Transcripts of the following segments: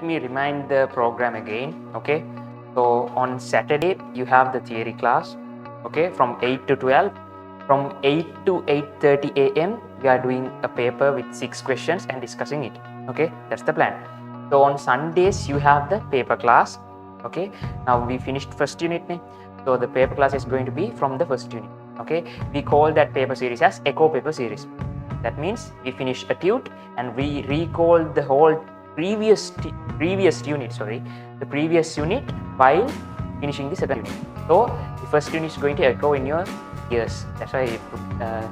let me remind the program again. Okay, so on Saturday you have the theory class, okay, from 8 to 12. From 8 to 8:30 a.m. we are doing a paper with 6 questions and discussing it. Okay, that's the plan. So on Sundays you have the paper class. Okay, now we finished first unit, so the paper class is going to be from the first unit. Okay, we call that paper series as echo paper series. That means we finish a tute and we recall the whole previous unit while finishing the second unit. So the first unit is going to echo in your ears. That's why I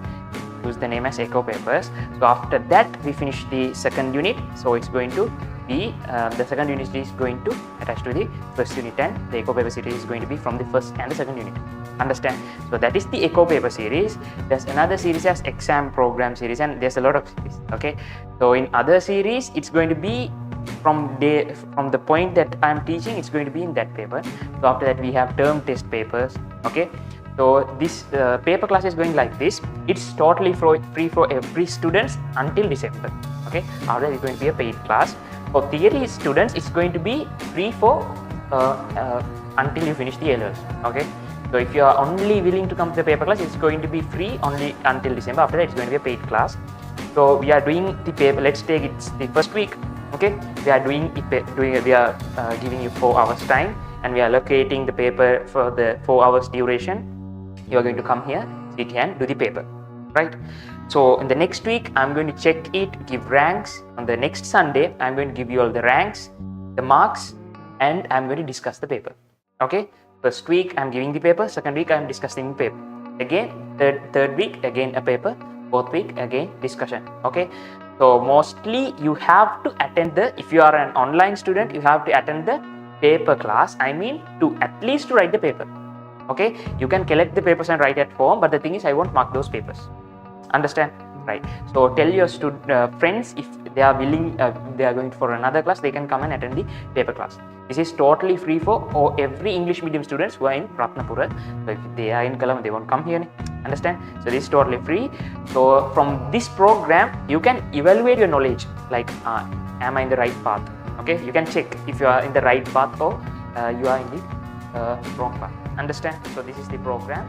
use the name as echo papers. So after that we finish the second unit. So it's going to be the second unit is going to attach to the first unit, and the echo paper series is going to be from the first and the second unit. Understand? So that is the echo paper series. There's another series as exam program series, and there's a lot of series. Okay, so in other series it's going to be from the point that I'm teaching, it's going to be in that paper. So after that we have term test papers. Okay, so this paper class is going like this. It's totally free for every students until December. Okay, after that it's going to be a paid class. For theory students it's going to be free for until you finish the A-levels. Okay, so if you are only willing to come to the paper class, it's going to be free only until December. After that it's going to be a paid class. So we are doing the paper, let's take it the first week. Okay, we are giving you 4 hours time, and we are allocating the paper for the 4 hours duration. You are going to come here, sit here and do the paper, right? So in the next week I'm going to check it, give ranks. On the next Sunday I'm going to give you all the ranks, the marks, and I'm going to discuss the paper. Okay, first week I'm giving the paper, second week I'm discussing the paper again, third week again a paper, fourth week again discussion. Okay, so mostly you have to attend if you are an online student, you have to attend the paper class. I mean, to at least to write the paper. Okay, you can collect the papers and write at home, but the thing is I won't mark those papers. Understand? Right. So tell your friends, if they are willing, they are going for another class, they can come and attend the paper class. This is totally free for every English medium students who are in Ratnapura. So if they are in Kalam, they won't come here. Understand? So this is totally free. So from this program you can evaluate your knowledge, like am I in the right path? Okay, you can check if you are in the right path or you are in the wrong path. Understand? So this is the program.